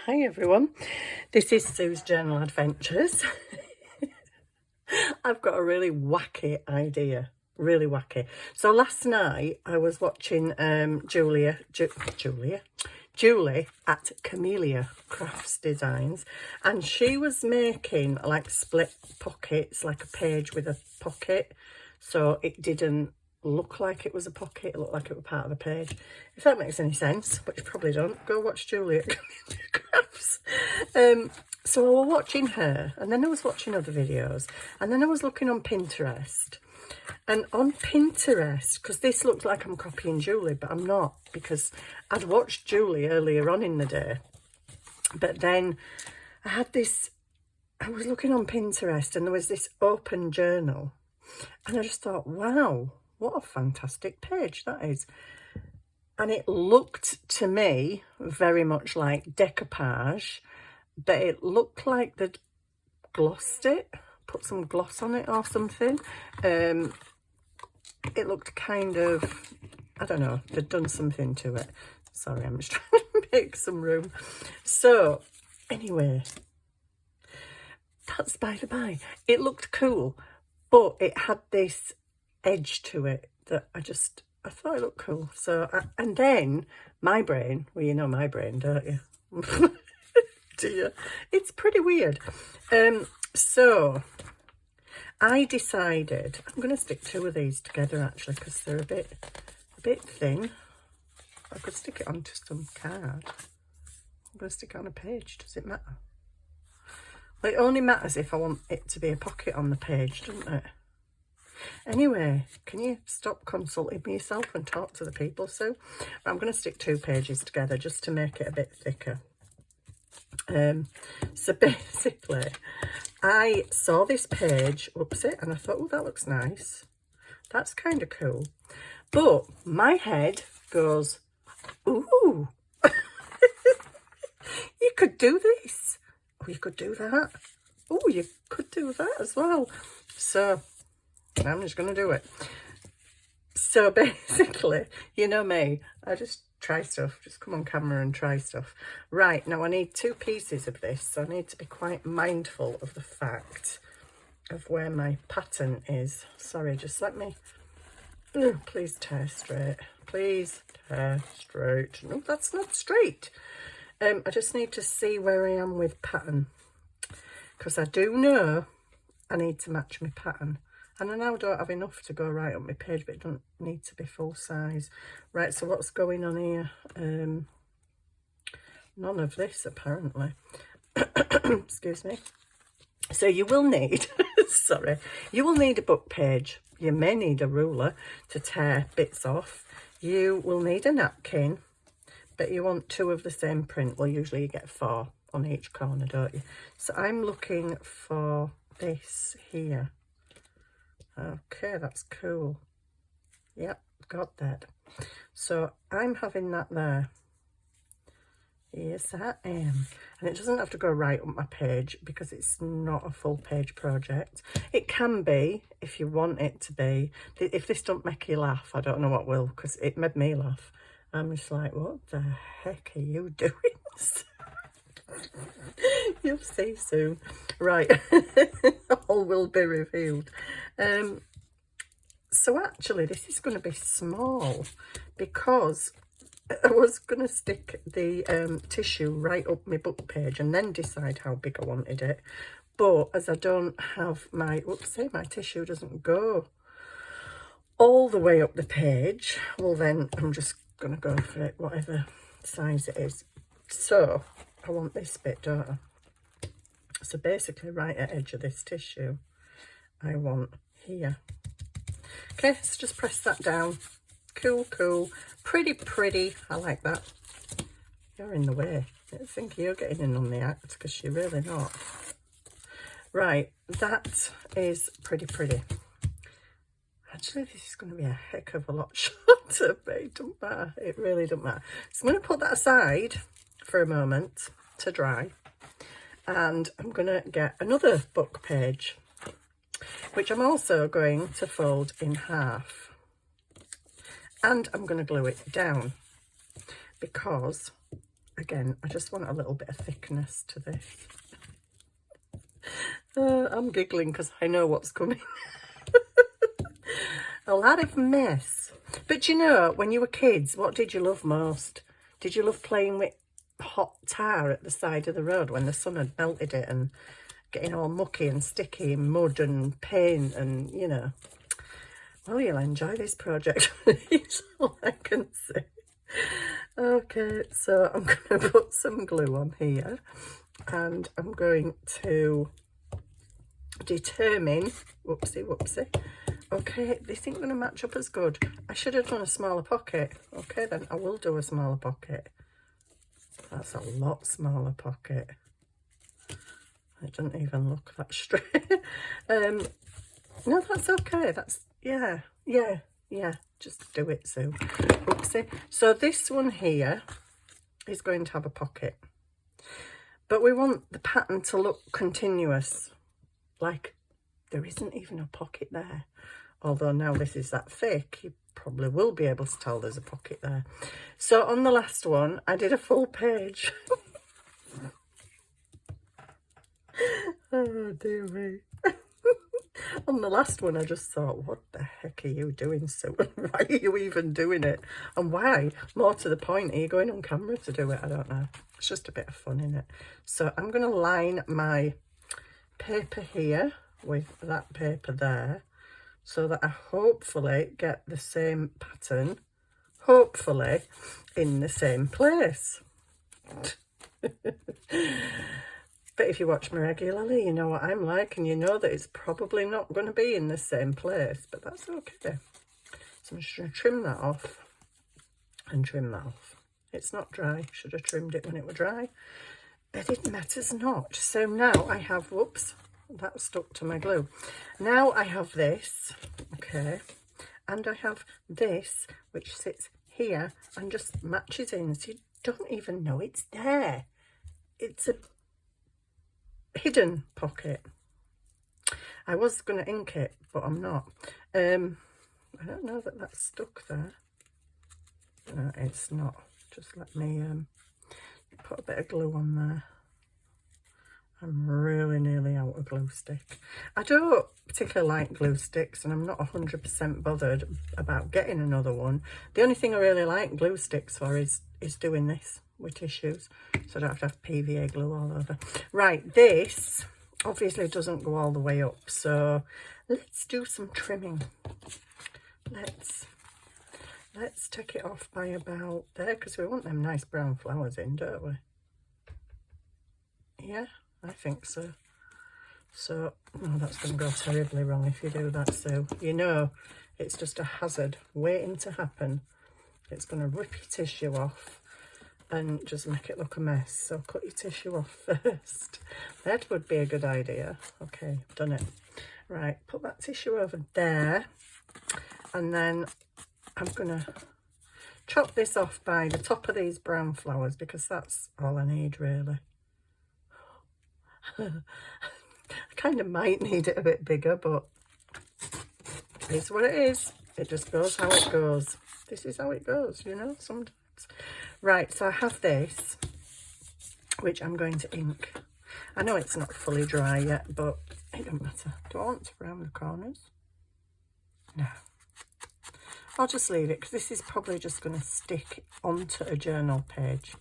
Hi everyone, this is Sue's Journal Adventures. I've got a really wacky idea, really wacky. So last night I was watching Julie at Camellia Crafts Designs, and she was making like split pockets, like a page with a pocket, so it didn't look like it was a pocket, it looked like it was part of a page. If that makes any sense, which probably don't, go watch Julie at Camellia Crafts. So I was watching her, and then I was watching other videos, and then I was looking on Pinterest. And on Pinterest, because this looks like I'm copying Julie, but I'm not, because I'd watched Julie earlier on in the day. But then I was looking on Pinterest, and there was this open journal, and I just thought, wow, what a fantastic page that is. And it looked to me very much like decoupage, but it looked like they'd glossed it, put some gloss on it or something. It looked kind of, I don't know, they'd done something to it. Sorry, I'm just trying to make some room. So anyway, that's by the by. It looked cool, but it had this edge to it that I thought it looked cool. So and then my brain, well, you know my brain, don't you? Do you? It's pretty weird. So I decided I'm going to stick two of these together actually, because they're a bit thin. I could stick it onto some card. I'm going to stick it on a page. Does it matter? Well, it only matters if I want it to be a pocket on the page, doesn't it? Anyway, can you stop consulting me yourself and talk to the people, Sue? I'm going to stick two pages together just to make it a bit thicker. So basically, I saw this page, and I thought, oh, that looks nice. That's kind of cool. But my head goes, ooh, you could do this. Oh, you could do that. Oh, you could do that as well. So I'm just going to do it. So basically, you know me, I just try stuff, just come on camera and try stuff. Right, now I need two pieces of this, so I need to be quite mindful of the fact of where my pattern is. Sorry, just let me, oh, please tear straight. Please tear straight. No, that's not straight. I just need to see where I am with pattern, because I do know I need to match my pattern. And I now don't have enough to go right on my page, but it doesn't need to be full size. Right, so what's going on here? None of this, apparently. Excuse me. So you will need, sorry, you will need a book page. You may need a ruler to tear bits off. You will need a napkin, but you want two of the same print. Well, usually you get 4 on each corner, don't you? So I'm looking for this here. Okay, that's cool. Yep, got that. So I'm having that there. Yes, I am. And it doesn't have to go right up my page because it's not a full page project. It can be if you want it to be. If this don't make you laugh, I don't know what will, because it made me laugh. I'm just like, what the heck are you doing? You'll see soon. Right, all will be revealed. So actually this is going to be small, because I was going to stick the tissue right up my book page and then decide how big I wanted it. But as I don't have my, my tissue doesn't go all the way up the page, well then I'm just going to go for it, whatever size it is. So I want this bit, don't I? So basically right at edge of this tissue, I want here. Okay, so just press that down. Cool, cool. Pretty, pretty. I like that. You're in the way. I think you're getting in on the act, because you're really not. Right, that is pretty, pretty. Actually, this is going to be a heck of a lot shorter, but it don't matter. It really don't matter. So I'm going to put that aside for a moment to dry. And I'm going to get another book page, which I'm also going to fold in half. And I'm going to glue it down, because again, I just want a little bit of thickness to this. I'm giggling because I know what's coming. A lot of mess. But you know, when you were kids, what did you love most? Did you love playing with hot tar at the side of the road when the sun had melted it and getting all mucky and sticky and mud and paint and, you know? Well, you'll enjoy this project. That's all I can say. Okay, so I'm going to put some glue on here and I'm going to determine, whoopsie, okay, this ain't going to match up as good. I should have done a smaller pocket. Okay, then I will do a smaller pocket. That's a lot smaller pocket. It doesn't even look that straight. No, that's okay. That's, yeah, just do it, Sue. Oopsie. So this one here is going to have a pocket. But we want the pattern to look continuous. Like there isn't even a pocket there. Although now this is that thick, you probably will be able to tell there's a pocket there. So on the last one, I did a full page. Oh dear me. On the last one, I just thought, what the heck are you doing, Sue? Why are you even doing it? And why? More to the point, are you going on camera to do it? I don't know. It's just a bit of fun, isn't it? So I'm going to line my paper here with that paper there so that I hopefully get the same pattern, hopefully, in the same place. But if you watch me regularly, you know what I'm like, and you know that it's probably not going to be in the same place, but that's okay. So I'm just going to trim that off and trim that off. It's not dry. Should have trimmed it when it was dry, but it matters not. So now I have, whoops, that stuck to my glue. Now I have this, okay, and I have this, which sits here and just matches in, so you don't even know it's there. It's a hidden pocket. I was going to ink it, but I'm not. I don't know that that's stuck there. No, it's not. Just let me put a bit of glue on there. I'm really nearly out of glue stick. I don't particularly like glue sticks, and I'm not 100% bothered about getting another one. The only thing I really like glue sticks for is doing this with tissues, so I don't have to have PVA glue all over. Right, this obviously doesn't go all the way up, so let's do some trimming. Let's take it off by about there, because we want them nice brown flowers in, don't we? Yeah, I think so. So, oh, that's going to go terribly wrong if you do that, so you know it's just a hazard waiting to happen. It's going to rip your tissue off and just make it look a mess. So cut your tissue off first. That would be a good idea. Okay, done it. Right, put that tissue over there, and then I'm gonna chop this off by the top of these brown flowers, because that's all I need really. I kind of might need it a bit bigger, but it's what it is. It just goes how it goes. This is how it goes, you know, sometimes. Right, so I have this, which I'm going to ink. I know it's not fully dry yet, but it doesn't matter. Do I want to round the corners? No. I'll just leave it, because this is probably just going to stick onto a journal page.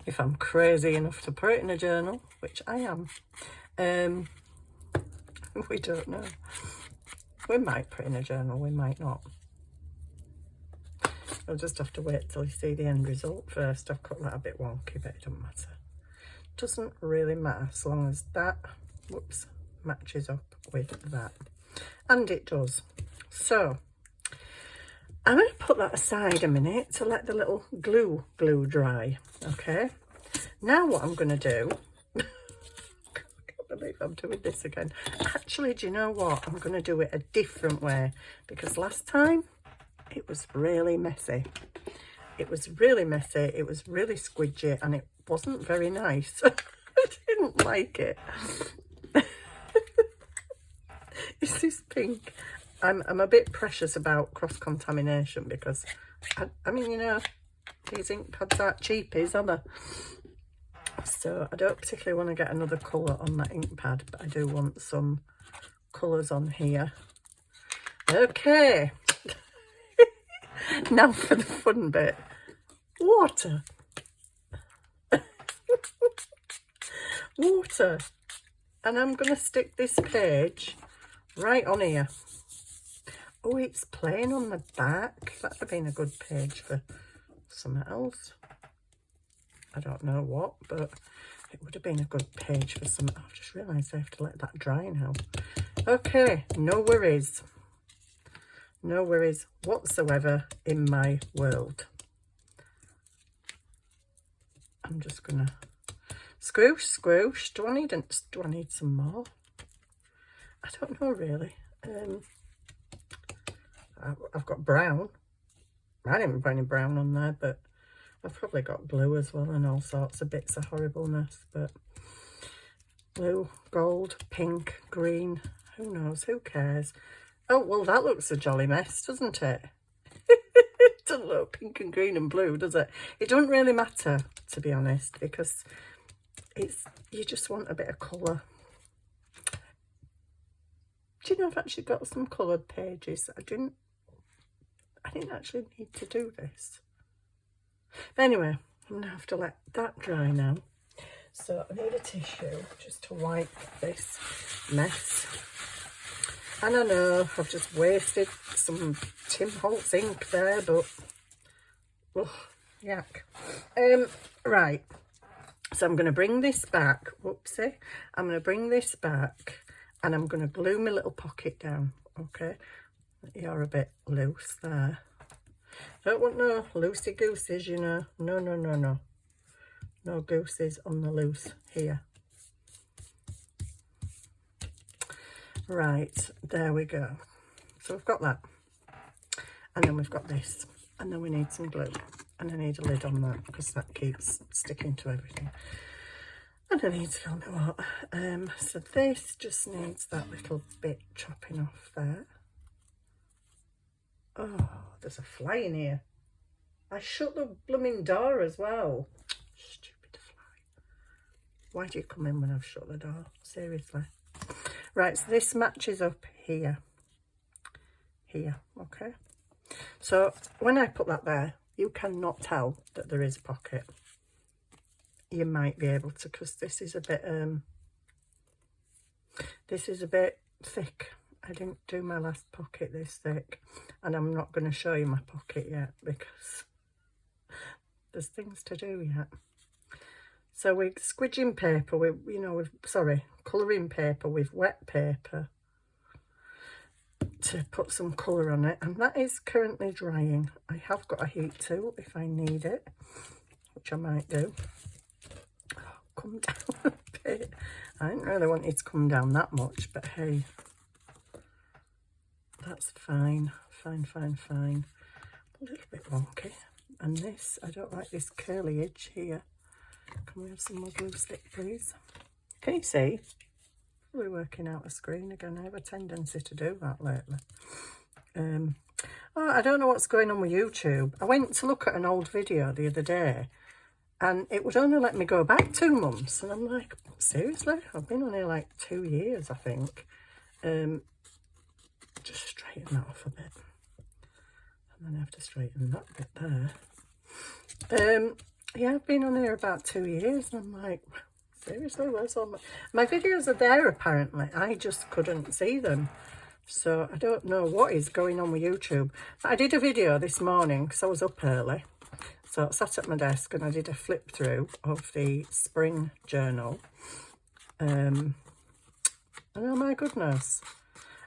If I'm crazy enough to put it in a journal, which I am. We don't know. We might put in a journal, we might not. I'll just have to wait till you see the end result first. I've cut that a bit wonky, but it doesn't matter. Doesn't really matter, as long as that, whoops, matches up with that. And it does. So, I'm going to put that aside a minute to let the little glue dry, okay? Now what I'm going to do, I can't believe I'm doing this again. Actually, do you know what? I'm going to do it a different way, because last time it was really messy. It was really messy, it was really squidgy, and it wasn't very nice. I didn't like it. Is this pink? I'm a bit precious about cross-contamination, because I mean, you know, these ink pads aren't cheapies, are they? So I don't particularly want to get another colour on that ink pad, but I do want some colours on here. Okay. Now for the fun bit. Water. Water. And I'm going to stick this page right on here. Oh, it's plain on the back. That would have been a good page for something else. I don't know what, but it would have been a good page for something. I've just realised I have to let that dry now. Okay, no worries. No worries whatsoever in my world. I'm just going to squoosh, squoosh. Do I need some more? I don't know really. I've got brown. I didn't put any brown on there, but I've probably got blue as well and all sorts of bits of horribleness. But blue, gold, pink, green, who knows, who cares? Oh, well, that looks a jolly mess, doesn't it? It doesn't look pink and green and blue, does it? It doesn't really matter, to be honest, because you just want a bit of colour. Do you know I've actually got some coloured pages? I didn't actually need to do this. But anyway, I'm going to have to let that dry now. So I need a tissue just to wipe this mess. And I know I've just wasted some Tim Holtz ink there, but yuck. Right, so I'm going to bring this back. Whoopsie. I'm going to bring this back and I'm going to glue my little pocket down. Okay, you're a bit loose there. Don't want no loosey gooses, you know. No, no, no, no. No gooses on the loose here. Right, there we go. So we've got that. And then we've got this. And then we need some glue. And I need a lid on that because that keeps sticking to everything. And I need to fill my water. So this just needs that little bit chopping off there. Oh, there's a fly in here. I shut the blooming door as well. Stupid fly. Why do you come in when I've shut the door? Seriously. Right, so this matches up here. Here, okay. So when I put that there, you cannot tell that there is a pocket. You might be able to, because this is a bit thick. I didn't do my last pocket this thick, and I'm not going to show you my pocket yet because there's things to do yet. So with squidging paper, colouring paper with wet paper to put some colour on it, and that is currently drying. I have got a heat tool if I need it, which I might do. Oh, come down a bit. I didn't really want it to come down that much, but hey, that's fine. Fine, fine, fine. A little bit wonky. And this, I don't like this curly edge here. Can we have some more glue stick, please? Can you see? We're working out a screen again. I have a tendency to do that lately. Oh, I don't know what's going on with YouTube. I went to look at an old video the other day and it would only let me go back 2 months. And I'm like, seriously? I've been on here like 2 years, I think. Just straighten that off a bit. And then I have to straighten that bit there. Yeah, I've been on here about 2 years and I'm like, seriously, where's all my videos are there apparently. I just couldn't see them. So I don't know what is going on with YouTube. But I did a video this morning because I was up early. So I sat at my desk and I did a flip through of the spring journal. And oh my goodness.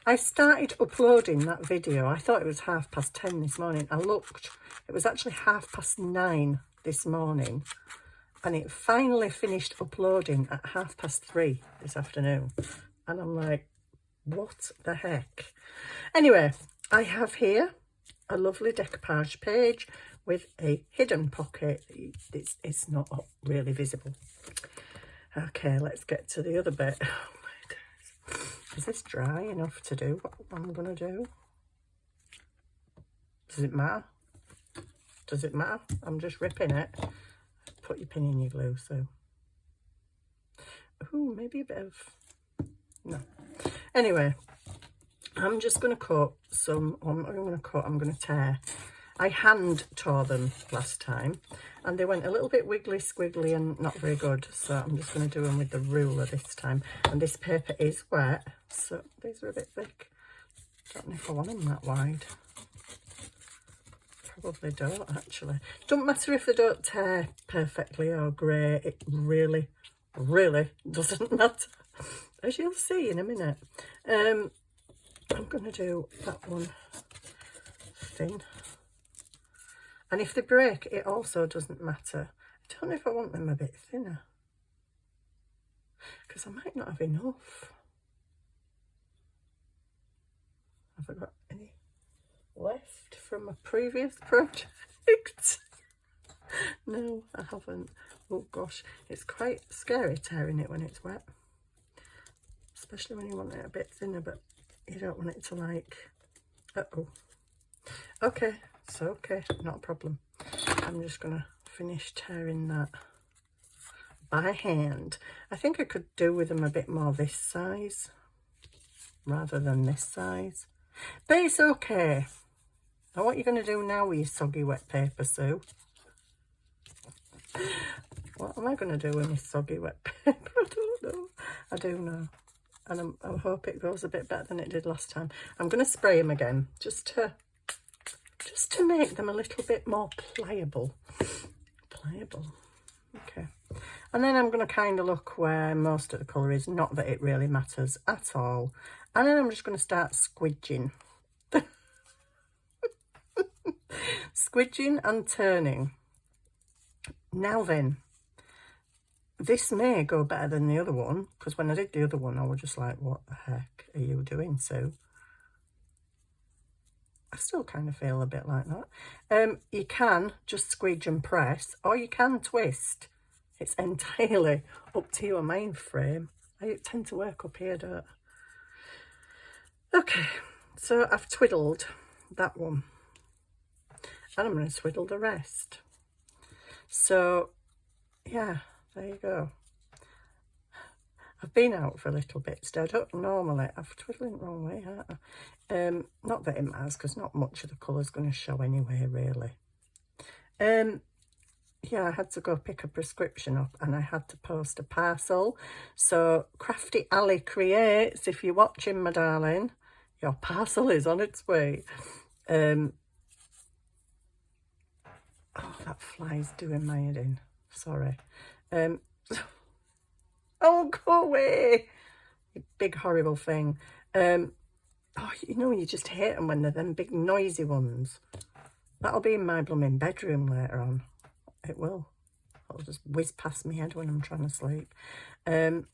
I started uploading that video. I thought it was 10:30 this morning. I looked, it was actually 9:30 this morning. And it finally finished uploading at 3:30 this afternoon. And I'm like, what the heck? Anyway, I have here a lovely decoupage page with a hidden pocket. It's not really visible. Okay, let's get to the other bit. Oh my days. Is this dry enough to do what I'm going to do? Does it matter? Does it matter? I'm just ripping it. Put your pin in your glue, so. Ooh, maybe a bit of, no. Anyway, I'm just going to cut some, I'm going to tear. I hand tore them last time and they went a little bit wiggly squiggly and not very good, so I'm just going to do them with the ruler this time. And this paper is wet, so these are a bit thick. Don't know if I want them that wide. Probably don't actually. Don't matter if they don't tear perfectly or grey, it really doesn't matter, as you'll see in a minute. I'm going to do that one thin. And if they break, it also doesn't matter. I don't know if I want them a bit thinner, because I might not have enough. Have I got any left from a previous project? No, I haven't. Oh gosh, it's quite scary tearing it when it's wet. Especially when you want it a bit thinner, but you don't want it to like... Uh-oh. Okay, so okay, not a problem. I'm just going to finish tearing that by hand. I think I could do with them a bit more this size rather than this size. But it's okay. Now what you're going to do now with your soggy wet paper, Sue? What am I going to do with my soggy wet paper? I don't know. I do know. And I hope it goes a bit better than it did last time. I'm going to spray them again just to make them a little bit more pliable. Okay. And then I'm going to kind of look where most of the colour is. Not that it really matters at all. And then I'm just going to start squidging. Squidging and turning. Now then, this may go better than the other one, because when I did the other one, I was just like, what the heck are you doing, Sue? I still kind of feel a bit like that. You can just squidge and press, or you can twist. It's entirely up to your mainframe. I tend to work up here, don't I? Okay, so I've twiddled that one. And I'm going to twiddle the rest. So, yeah, there you go. I've been out for a little bit today. I don't normally, I've twiddling the wrong way, haven't I? Not that it matters, because not much of the colour's going to show anyway, really. Yeah, I had to go pick a prescription up and I had to post a parcel. So, Crafty Ali Creates, if you're watching, my darling, your parcel is on its way. Oh, that fly's doing my head in. Sorry. Oh, go away, you big horrible thing. Oh, you know, you just hate them when they're them big noisy ones. That'll be in my blooming bedroom later on. It will. It'll just whiz past my head when I'm trying to sleep. So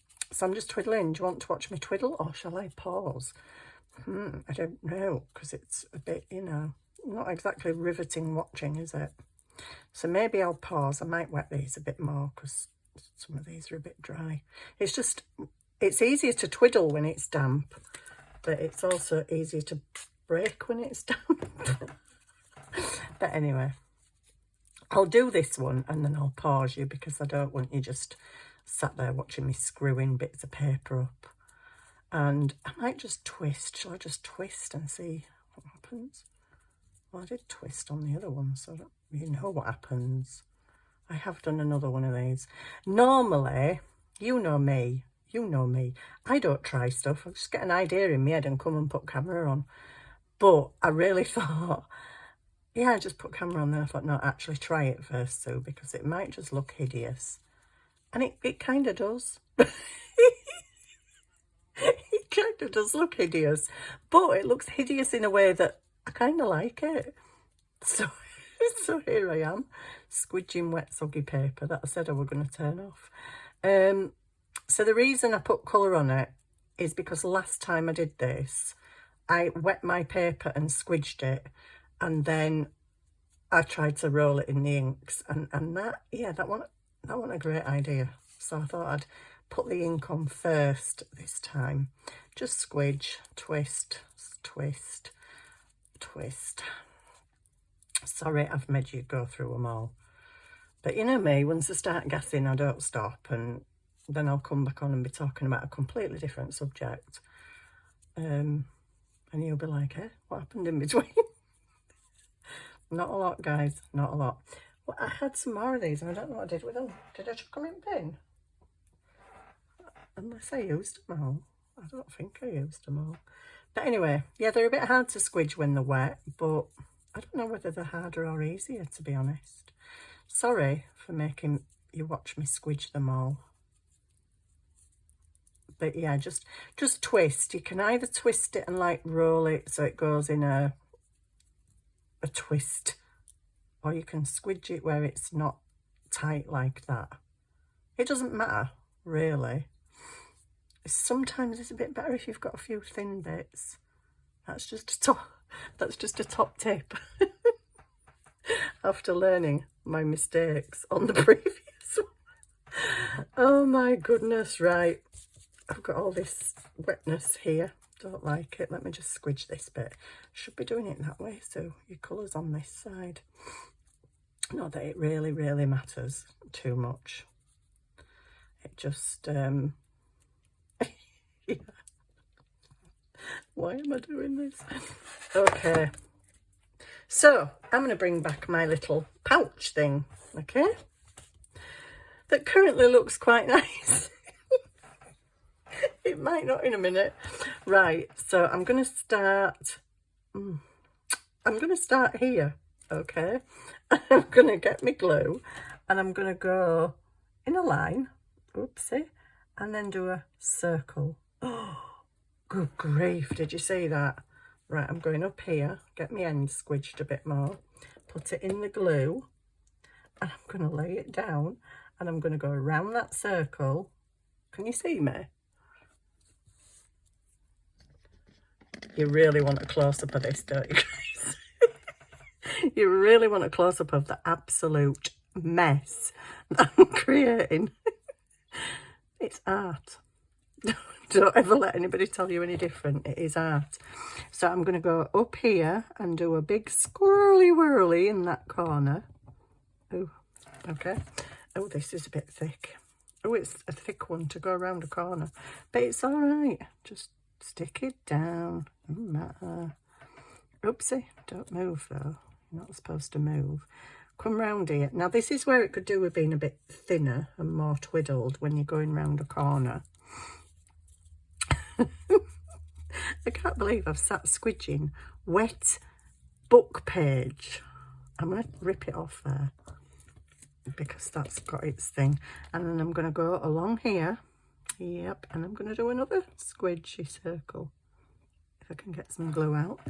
I'm just twiddling. Do you want to watch me twiddle, or shall I pause? I don't know, because it's a bit, you know, not exactly riveting watching, is it? So maybe I'll pause. I might wet these a bit more because some of these are a bit dry. It's just, it's easier to twiddle when it's damp, but it's also easier to break when it's damp. But anyway, I'll do this one and then I'll pause you, because I don't want you just sat there watching me screwing bits of paper up. And I might just twist. Shall I just twist and see what happens? Well, I did twist on the other one, so you know what happens. I have done another one of these. Normally, you know me, I don't try stuff. I just get an idea in my head and come and put camera on. But I really thought, yeah, I just put camera on there. I thought, no, actually try it first, Sue, because it might just look hideous. And it kind of does. It kind of does look hideous. But it looks hideous in a way that I kind of like it. So here I am, squidging wet soggy paper that I said I was going to turn off. So the reason I put colour on it is because last time I did this, I wet my paper and squidged it, and then I tried to roll it in the inks, and that, yeah, that wasn't a great idea. So I thought I'd put the ink on first this time. Just squidge, twist, twist, twist. Sorry, I've made you go through them all. But you know me, once I start gassing, I don't stop, and then I'll come back on and be talking about a completely different subject. And you'll be like, eh, what happened in between? Not a lot, guys, not a lot. Well, I had some more of these, and I don't know what I did with them. Did I chuck them in bin? Unless I used them all. I don't think I used them all. But anyway, yeah, they're a bit hard to squidge when they're wet, but I don't know whether they're harder or easier, to be honest. Sorry for making you watch me squidge them all. But yeah, just twist. You can either twist it and like roll it so it goes in a twist, or you can squidge it where it's not tight like that. It doesn't matter, really. Sometimes it's a bit better if you've got a few thin bits. That's just a top tip. After learning my mistakes on the previous one. Oh my goodness, right. I've got all this wetness here. Don't like it. Let me just squidge this bit. Should be doing it that way, so your colour's on this side. Not that it really, really matters too much. It just, yeah. Why am I doing this? Okay. So, I'm going to bring back my little pouch thing, okay? That currently looks quite nice. It might not in a minute. Right, so I'm going to start... I'm going to start here, okay? I'm going to get my glue and I'm going to go in a line, oopsie, and then do a circle. Oh, good grief, did you see that? Right, I'm going up here, get my end squidged a bit more, put it in the glue, and I'm going to lay it down, and I'm going to go around that circle. Can you see me? You really want a close-up of this, don't you guys? You really want a close-up of the absolute mess that I'm creating. It's art. Don't ever let anybody tell you any different. It is art. So I'm going to go up here and do a big squirrely whirly in that corner. Oh, okay. Oh, this is a bit thick. Oh, it's a thick one to go around a corner. But it's all right. Just stick it down. Doesn't matter. Oopsie. Don't move, though. You're not supposed to move. Come round here. Now, this is where it could do with being a bit thinner and more twiddled when you're going round a corner. I can't believe I've sat squidging wet book page. I'm going to rip it off there because that's got its thing. And then I'm going to go along here. Yep, and I'm going to do another squidgy circle. If I can get some glue out.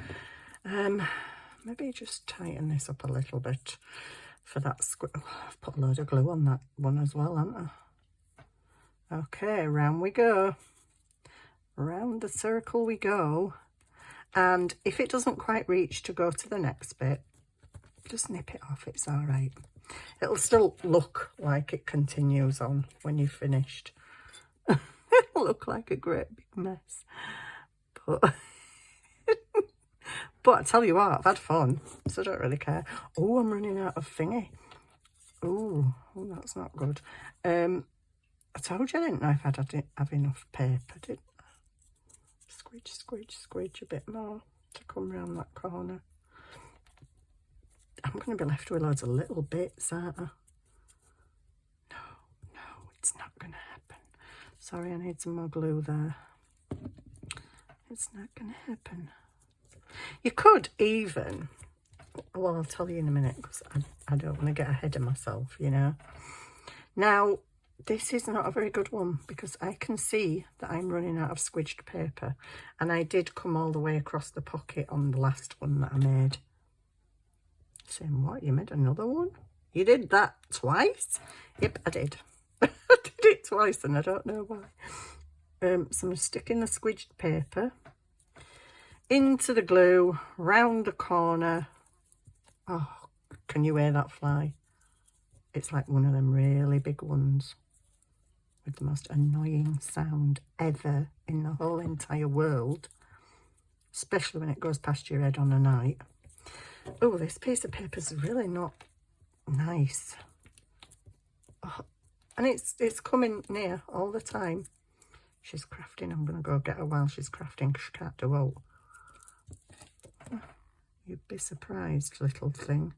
Maybe just tighten this up a little bit for that squid. Oh, I've put a load of glue on that one as well, haven't I? Okay, round we go. Round the circle we go. And if it doesn't quite reach to go to the next bit, just nip it off, it's all right. It'll still look like it continues on when you've finished. It'll look like a great big mess. But, but I tell you what, I've had fun, so I don't really care. Oh, I'm running out of thingy. Oh, that's not good. I told you I didn't know if I'd have enough paper, did I? Squidge, squidge, squidge a bit more to come round that corner. I'm going to be left with loads of little bits, aren't I? No, it's not going to happen. Sorry, I need some more glue there. It's not going to happen. You could even, well, I'll tell you in a minute because I don't want to get ahead of myself, you know. Now, this is not a very good one because I can see that I'm running out of squidged paper, and I did come all the way across the pocket on the last one that I made. Saying what? You made another one? You did that twice? Yep, I did. I did it twice and I don't know why. So I'm sticking the squidged paper into the glue, round the corner. Oh, can you hear that fly? It's like one of them really big ones with the most annoying sound ever in the whole entire world, especially when it goes past your head on a night. Oh, this piece of paper is really not nice. Oh, and it's coming near all the time. She's crafting. I'm going to go get her while she's crafting because she can't do out. You'd be surprised, little thing.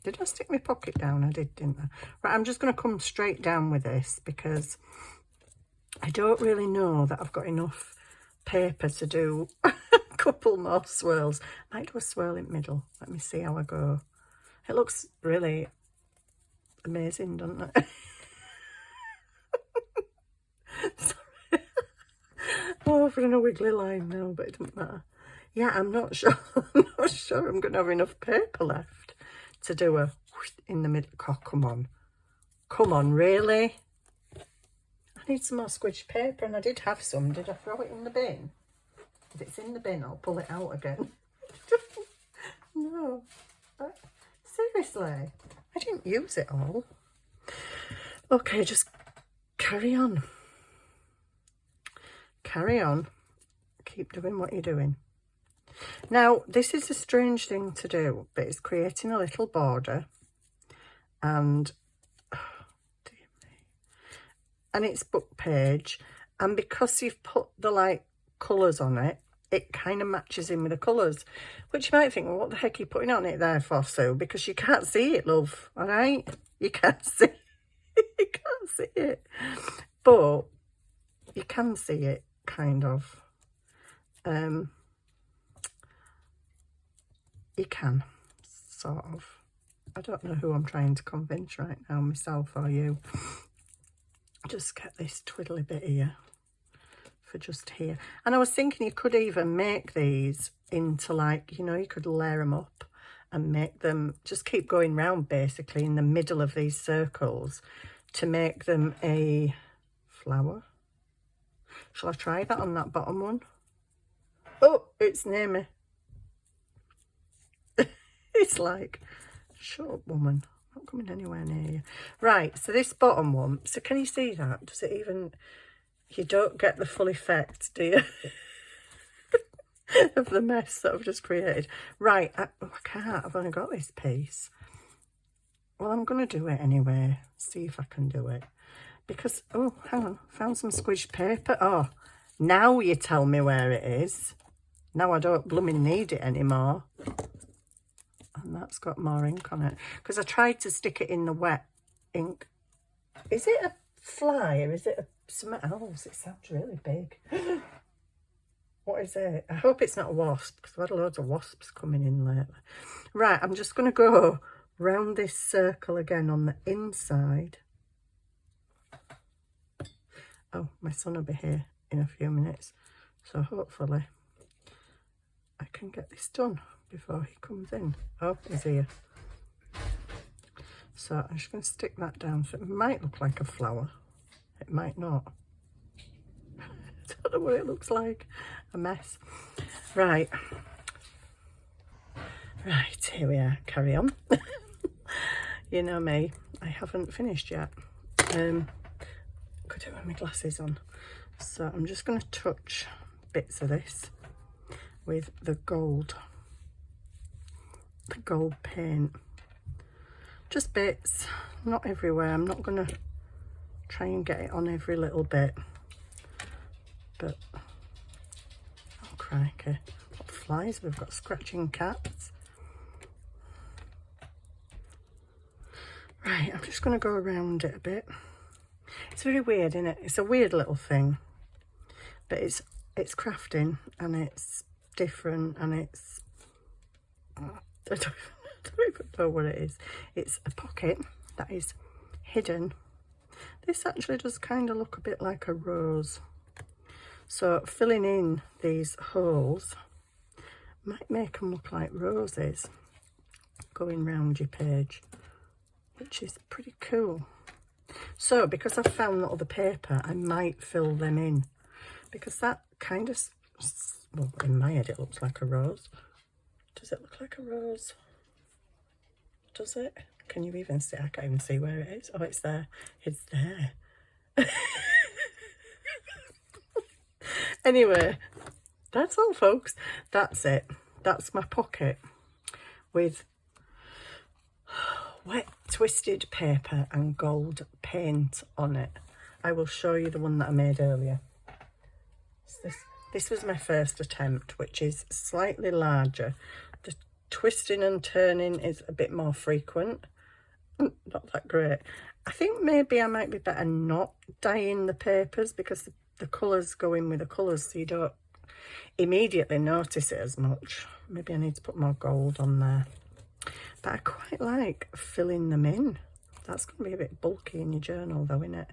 Did I stick my pocket down? I did, didn't I? Right, I'm just going to come straight down with this because I don't really know that I've got enough paper to do a couple more swirls. I might do a swirl in the middle. Let me see how I go. It looks really amazing, doesn't it? Sorry. Oh, I've done a wiggly line now, but it doesn't matter. Yeah, I'm not sure. I'm not sure I'm going to have enough paper left to do a in the middle. Oh, come on. Come on, really? I need some more squidged paper, and I did have some. Did I throw it in the bin? If it's in the bin, I'll pull it out again. No. Seriously, I didn't use it all. Okay, just carry on. Carry on. Keep doing what you're doing. Now, this is a strange thing to do, but it's creating a little border. And, oh, dear me. And it's book page. And because you've put the, like, colours on it, it kind of matches in with the colours. Which you might think, well, what the heck are you putting on it there for, Sue? Because you can't see it, love. All right? You can't see you can't see it. But you can see it, kind of. You can, sort of. I don't know who I'm trying to convince right now, myself or you. Just get this twiddly bit here for just here. And I was thinking you could even make these into, like, you know, you could layer them up and make them, just keep going round basically in the middle of these circles to make them a flower. Shall I try that on that bottom one? Oh, it's near me. It's like, shut up, woman. I'm not coming anywhere near you. Right, so this bottom one, so can you see that? Does it even, you don't get the full effect, do you? Of the mess that I've just created. Right, I can't, I've only got this piece. Well, I'm going to do it anyway. See if I can do it. Because, oh, hang on, found some squished paper. Oh, now you tell me where it is. Now I don't blooming need it anymore. And that's got more ink on it. Because I tried to stick it in the wet ink. Is it a fly or is it a something else? It sounds really big. What is it? I hope it's not a wasp, because I've had loads of wasps coming in lately. Right, I'm just going to go round this circle again on the inside. Oh, my son will be here in a few minutes. So hopefully I can get this done before he comes in. Oh, he's here. So I'm just going to stick that down. So it might look like a flower. It might not. I don't know what it looks like. A mess. Right. Right, here we are. Carry on. You know me. I haven't finished yet. Could do with my glasses on. So I'm just going to touch bits of this with the gold paint. Just bits, not everywhere. I'm not going to try and get it on every little bit. But, oh crikey, what flies we've got, scratching cats. Right, I'm just going to go around it a bit. It's very weird, isn't it? It's a weird little thing. But it's crafting and it's different and it's... I don't even know what it is. It's a pocket that is hidden. This actually does kind of look a bit like a rose. So filling in these holes might make them look like roses going round your page, which is pretty cool. So because I've found that other paper, I might fill them in, because that kind of, well, in my head it looks like a rose. Does it look like a rose? Does it? Can you even see? I can't even see where it is. Oh, it's there. It's there. Anyway, that's all, folks. That's it. That's my pocket with wet twisted paper and gold paint on it. I will show you the one that I made earlier. This was my first attempt, which is slightly larger. The twisting and turning is a bit more frequent. Not that great. I think maybe I might be better not dyeing the papers, because the colours go in with the colours, so you don't immediately notice it as much. Maybe I need to put more gold on there. But I quite like filling them in. That's going to be a bit bulky in your journal though, isn't it?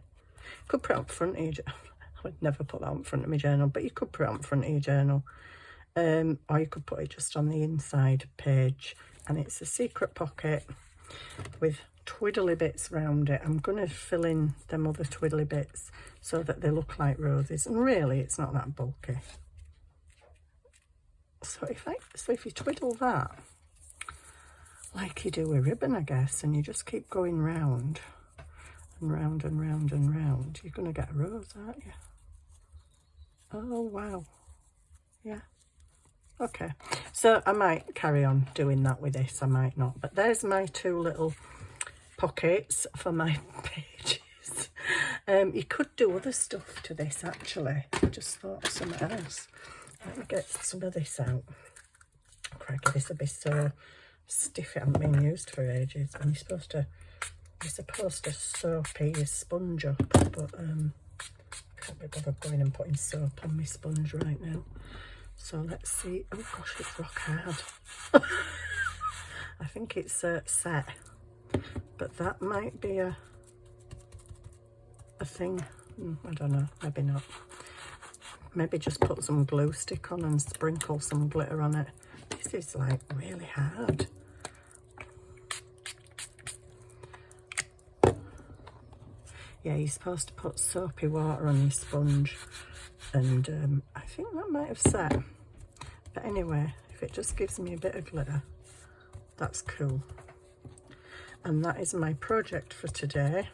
Could put it on front of your journal. I would never put that on front of my journal, but you could put it on front of your journal. Or you could put it just on the inside page. And it's a secret pocket with twiddly bits around it. I'm going to fill in them other twiddly bits so that they look like roses. And really, it's not that bulky. So if you twiddle that, like you do with ribbon, I guess, and you just keep going round and round and round and round, you're going to get a rose, aren't you? Oh, wow. Yeah. Okay. So I might carry on doing that with this. I might not. But there's my two little pockets for my pages. You could do other stuff to this, actually. I just thought of something else. Let me get some of this out. Crikey, this will be so stiff. It hasn't been used for ages. And you're supposed to soapy your sponge up, but can't be bothered going and putting soap on my sponge right now. So let's see. Oh gosh, it's rock hard. I think it's set, but that might be a thing. I don't know, maybe not. Maybe just put some glue stick on and sprinkle some glitter on it. This is like really hard. Yeah, you're supposed to put soapy water on your sponge, and I think that might have set. But anyway, if it just gives me a bit of glitter, that's cool. And that is my project for today.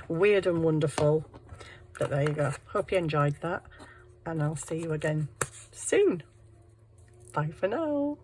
Weird and wonderful, but there you go. Hope you enjoyed that, and I'll see you again soon. Bye for now.